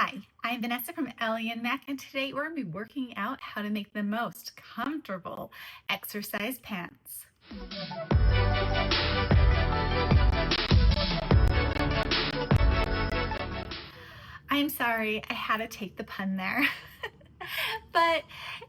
Hi, I'm Vanessa from Ellie and Mac, and today we're going to be working out how to make the most comfortable exercise pants. I'm sorry, I had to take the pun there. But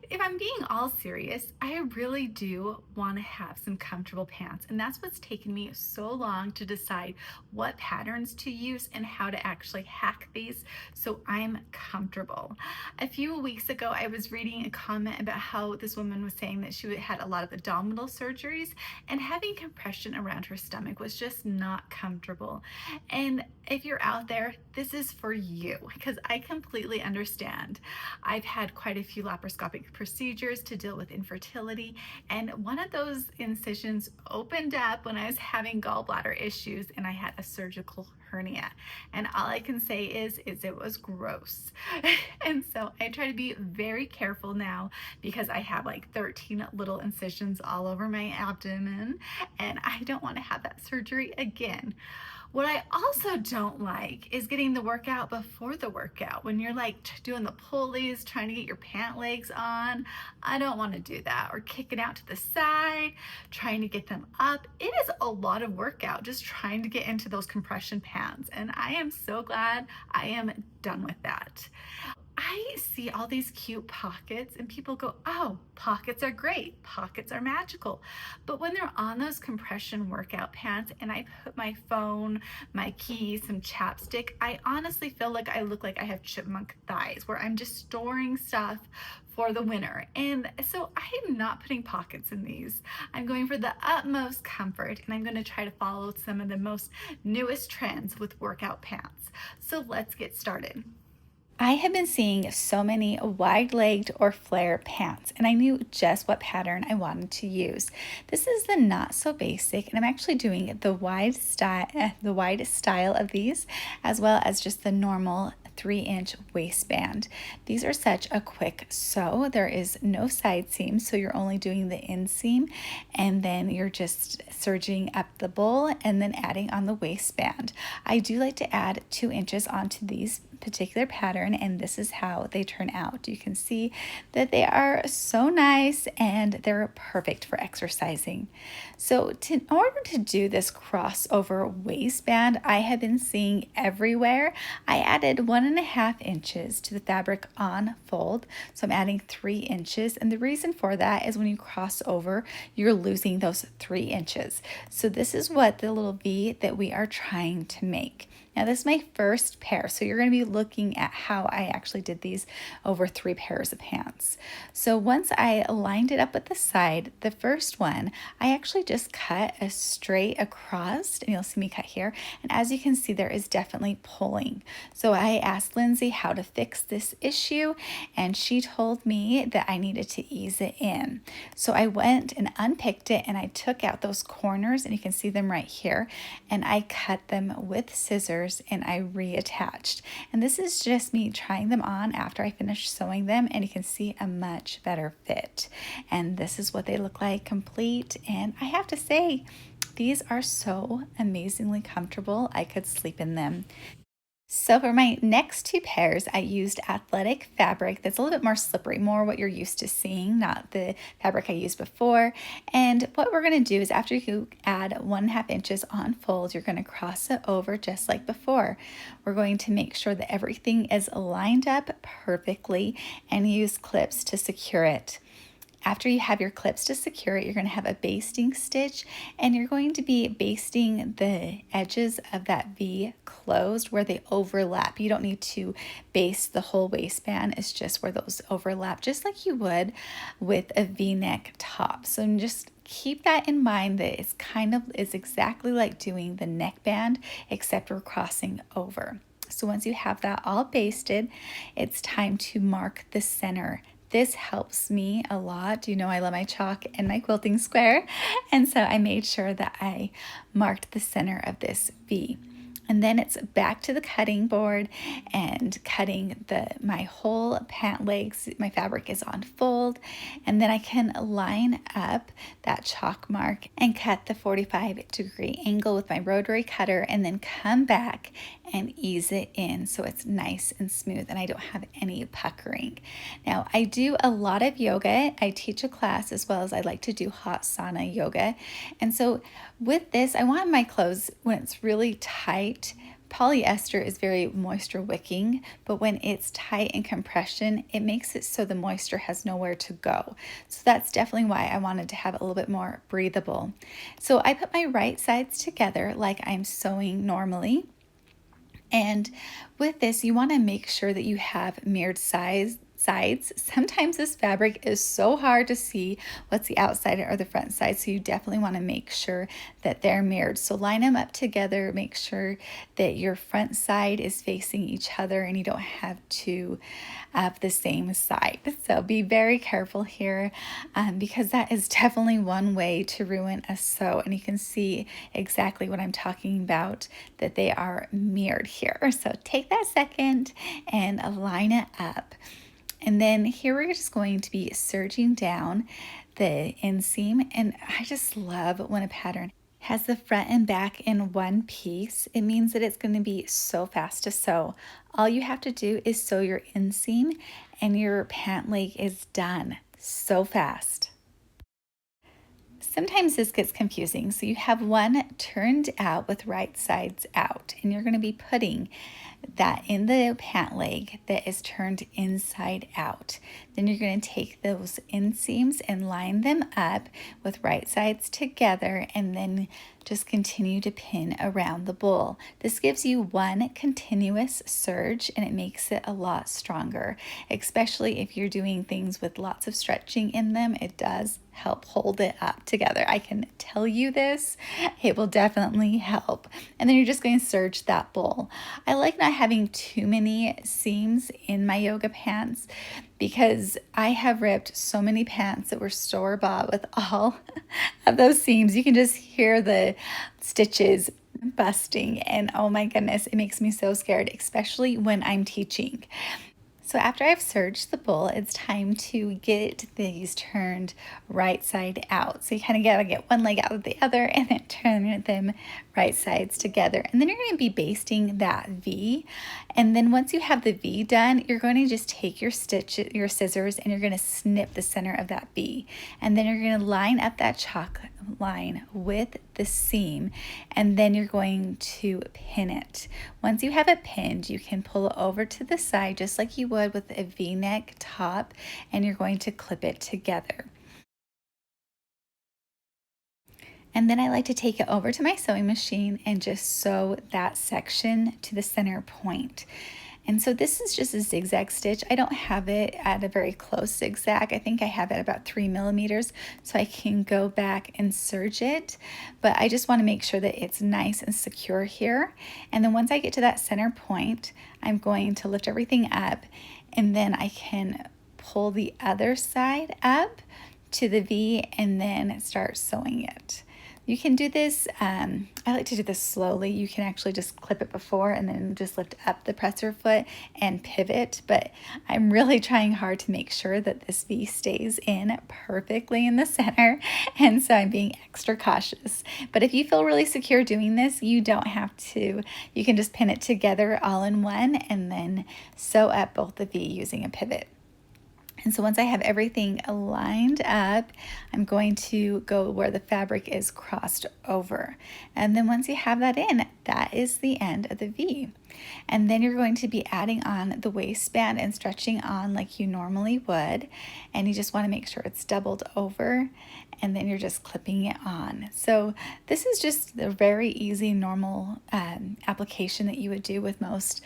if I'm being all serious, I really do want to have some comfortable pants. And that's what's taken me so long to decide what patterns to use and how to actually hack these so I'm comfortable. A few weeks ago, I was reading a comment about how this woman was saying that she had a lot of abdominal surgeries and having compression around her stomach was just not comfortable. And if you're out there, this is for you because I completely understand. I've had quite a few laparoscopic procedures to deal with infertility, and one of those incisions opened up when I was having gallbladder issues and I had a surgical hernia, and all I can say is it was gross. And so I try to be very careful now because I have like 13 little incisions all over my abdomen and I don't want to have that surgery again. What I also don't like is getting the workout before the workout. When you're like doing the pulleys, trying to get your pant legs on, I don't want to do that. Or kicking out to the side, trying to get them up. It is a lot of workout just trying to get into those compression pants. And I am so glad I am done with that. I see all these cute pockets and people go, oh, pockets are great, pockets are magical. But when they're on those compression workout pants and I put my phone, my keys, some chapstick, I honestly feel like I look like I have chipmunk thighs where I'm just storing stuff for the winter. And so I'm not putting pockets in these. I'm going for the utmost comfort and I'm going to try to follow some of the most newest trends with workout pants. So let's get started. I have been seeing so many wide-legged or flare pants, and I knew just what pattern I wanted to use. This is the not so basic, and I'm actually doing the wide style of these, as well as just the normal 3-inch waistband. These are such a quick sew. There is no side seam, so you're only doing the inseam, and then you're just serging up the bowl and then adding on the waistband. I do like to add 2 inches onto these particular pattern, and this is how they turn out. You can see that they are so nice and they're perfect for exercising. So in order to do this crossover waistband, I have been seeing everywhere, I added 1.5 inches to the fabric on fold. So I'm adding 3 inches, and the reason for that is when you cross over, you're losing those 3 inches. So this is what the little V that we are trying to make. Now this is my first pair, so you're going to be looking at how I actually did these over 3 pairs of pants. So once I lined it up at the side, the first one, I actually just cut a straight across, and you'll see me cut here, and as you can see there is definitely pulling. So I asked Lindsay how to fix this issue, and she told me that I needed to ease it in. So I went and unpicked it, and I took out those corners, and you can see them right here, and I cut them with scissors and I reattached. And this is just me trying them on after I finished sewing them, and you can see a much better fit. And this is what they look like complete, and I have to say these are so amazingly comfortable. I could sleep in them. So for my next 2 pairs, I used athletic fabric that's a little bit more slippery, more what you're used to seeing, not the fabric I used before. And what we're going to do is after you add 1.5 inches on fold, you're going to cross it over just like before. We're going to make sure that everything is lined up perfectly and use clips to secure it. After you have your clips to secure it, you're going to have a basting stitch, and you're going to be basting the edges of that V closed where they overlap. You don't need to baste the whole waistband. It's just where those overlap, just like you would with a V-neck top. So just keep that in mind, that it's exactly like doing the neckband, except we're crossing over. So once you have that all basted, it's time to mark the center. This helps me a lot. You know, I love my chalk and my quilting square. And so I made sure that I marked the center of this V. And then it's back to the cutting board and cutting my whole pant legs. My fabric is on fold, and then I can line up that chalk mark and cut the 45-degree angle with my rotary cutter, and then come back and ease it in so it's nice and smooth and I don't have any puckering. Now, I do a lot of yoga. I teach a class as well as I like to do hot sauna yoga. And so with this, I want my clothes, when it's really tight, polyester is very moisture wicking, but when it's tight in compression, it makes it so the moisture has nowhere to go. So that's definitely why I wanted to have it a little bit more breathable. So I put my right sides together like I'm sewing normally. And with this, you want to make sure that you have mirrored sides. Sometimes this fabric is so hard to see what's the outside or the front side, so you definitely want to make sure that they're mirrored. So line them up together, make sure that your front side is facing each other and you don't have two of the same side. So be very careful here, because that is definitely one way to ruin a sew, and you can see exactly what I'm talking about, that they are mirrored here. So take that second and line it up. And then here we're just going to be serging down the inseam. And I just love when a pattern has the front and back in one piece. It means that it's going to be so fast to sew. All you have to do is sew your inseam and your pant leg is done. So fast. Sometimes this gets confusing. So you have one turned out with right sides out, and you're going to be putting that in the pant leg that is turned inside out. Then you're going to take those inseams and line them up with right sides together, and then just continue to pin around the bowl. This gives you one continuous serge, and it makes it a lot stronger, especially if you're doing things with lots of stretching in them. It does help hold it up together. I can tell you this, it will definitely help. And then you're just going to serge that bowl. I like not having too many seams in my yoga pants, because I have ripped so many pants that were store-bought with all of those seams. You can just hear the stitches busting, and oh my goodness, it makes me so scared, especially when I'm teaching. So after I've serged the bowl, it's time to get these turned right side out. So you kind of got to get one leg out of the other and then turn them right sides together. And then you're going to be basting that V. And then once you have the V done, you're going to just take your scissors, and you're going to snip the center of that V. And then you're going to line up that chalk line with the seam, and then you're going to pin it. Once you have it pinned, you can pull it over to the side just like you would with a V-neck top, and you're going to clip it together. And then I like to take it over to my sewing machine and just sew that section to the center point. And so this is just a zigzag stitch. I don't have it at a very close zigzag. I think I have it about 3 millimeters, so I can go back and serge it. But I just want to make sure that it's nice and secure here. And then once I get to that center point, I'm going to lift everything up, and then I can pull the other side up to the V and then start sewing it. You can do this, I like to do this slowly. You can actually just clip it before and then just lift up the presser foot and pivot. But I'm really trying hard to make sure that this V stays in perfectly in the center. And so I'm being extra cautious. But if you feel really secure doing this, you don't have to. You can just pin it together all in one and then sew up both the V using a pivot. And so once I have everything lined up, I'm going to go where the fabric is crossed over. And then once you have that in, that is the end of the V. And then you're going to be adding on the waistband and stretching on like you normally would. And you just want to make sure it's doubled over, and then you're just clipping it on. So this is just the very easy, normal application that you would do with most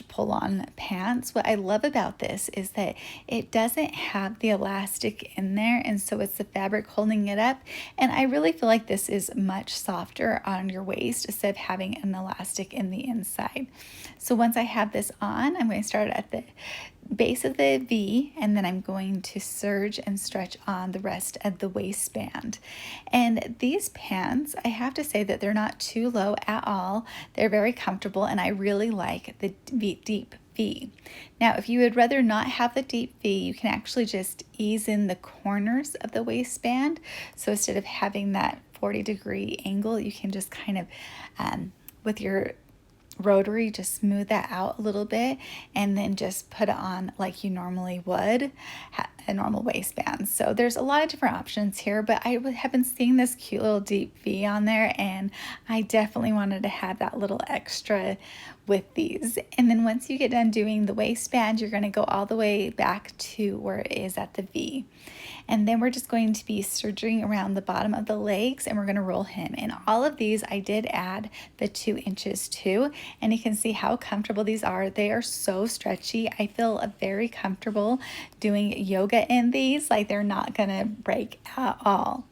pull-on pants. What I love about this is that it doesn't have the elastic in there, and so it's the fabric holding it up. And I really feel like this is much softer on your waist instead of having an elastic in the inside. So once I have this on, I'm going to start at the base of the V, and then I'm going to serge and stretch on the rest of the waistband. And these pants, I have to say that they're not too low at all. They're very comfortable, and I really like the deep V. Now, if you would rather not have the deep V, you can actually just ease in the corners of the waistband. So instead of having that 40-degree angle, you can just kind of, with your rotary, just smooth that out a little bit and then just put it on like you normally would a normal waistband. So there's a lot of different options here, but I have been seeing this cute little deep V on there, and I definitely wanted to have that little extra with these. And then once you get done doing the waistband, you're going to go all the way back to where it is at the V. And then we're just going to be serging around the bottom of the legs, and we're going to roll him. And all of these I did add the 2 inches too, and you can see how comfortable these are. They are so stretchy. I feel very comfortable doing yoga in these. Like, they're not going to break at all.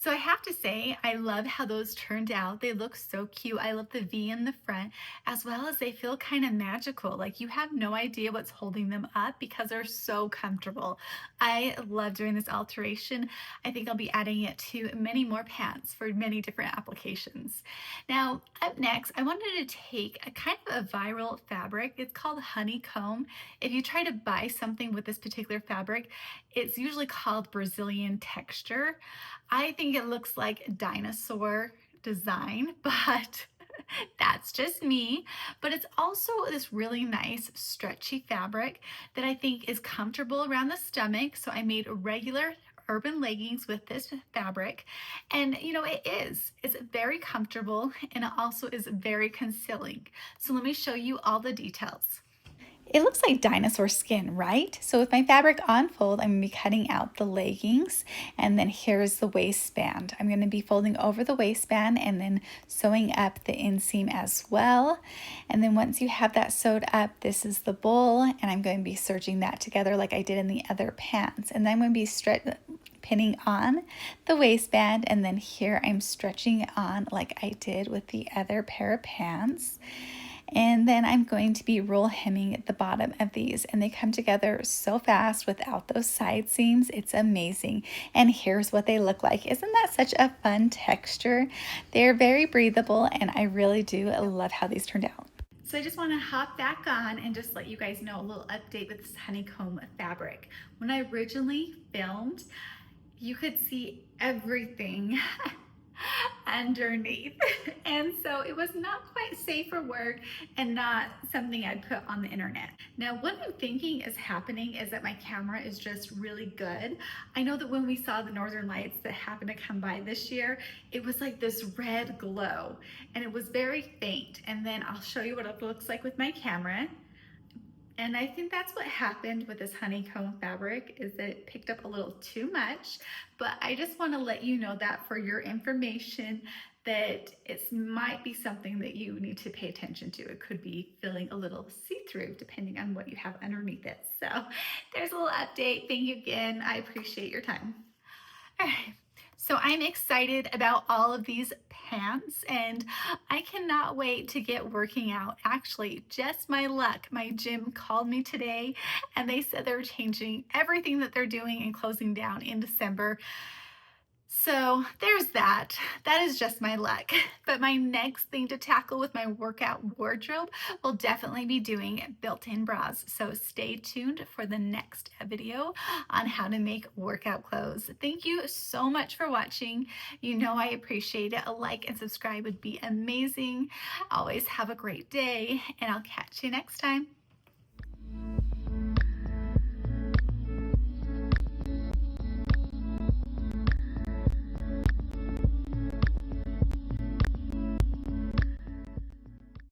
So I have to say, I love how those turned out. They look so cute. I love the V in the front, as well as they feel kind of magical. Like, you have no idea what's holding them up because they're so comfortable. I love doing this alteration. I think I'll be adding it to many more pants for many different applications. Now, up next, I wanted to take a kind of a viral fabric. It's called Honeycomb. If you try to buy something with this particular fabric, it's usually called Brazilian texture. I think it looks like dinosaur design, but that's just me. But it's also this really nice stretchy fabric that I think is comfortable around the stomach. So I made regular Urban Leggings with this fabric, and you know, it's very comfortable, and it also is very concealing. So let me show you all the details. It looks like dinosaur skin, right? So with my fabric on fold, I'm going to be cutting out the leggings, and then here's the waistband. I'm going to be folding over the waistband and then sewing up the inseam as well. And then once you have that sewed up, this is the bowl, and I'm going to be serging that together like I did in the other pants. And then I'm going to be pinning on the waistband, and then here I'm stretching on like I did with the other pair of pants. And then I'm going to be roll hemming at the bottom of these, and they come together so fast without those side seams. It's amazing. And here's what they look like. Isn't that such a fun texture? They're very breathable, and I really do love how these turned out. So I just want to hop back on and just let you guys know a little update with this honeycomb fabric. When I originally filmed, you could see everything underneath, and so it was not quite safe for work and not something I'd put on the internet. Now, what I'm thinking is happening is that my camera is just really good. I know that when we saw the northern lights that happened to come by this year, it was like this red glow, and it was very faint. And then I'll show you what it looks like with my camera. And I think that's what happened with this honeycomb fabric, is that it picked up a little too much. But I just want to let you know that for your information, that it might be something that you need to pay attention to. It could be feeling a little see-through depending on what you have underneath it. So there's a little update. Thank you again. I appreciate your time. All right. So I'm excited about all of these pants, and I cannot wait to get working out. Actually, just my luck, my gym called me today, and they said they're changing everything that they're doing and closing down in December. So there's that. That is just my luck. But my next thing to tackle with my workout wardrobe will definitely be doing built-in bras. So stay tuned for the next video on how to make workout clothes. Thank you so much for watching. You know I appreciate it. A like and subscribe would be amazing. Always have a great day, and I'll catch you next time.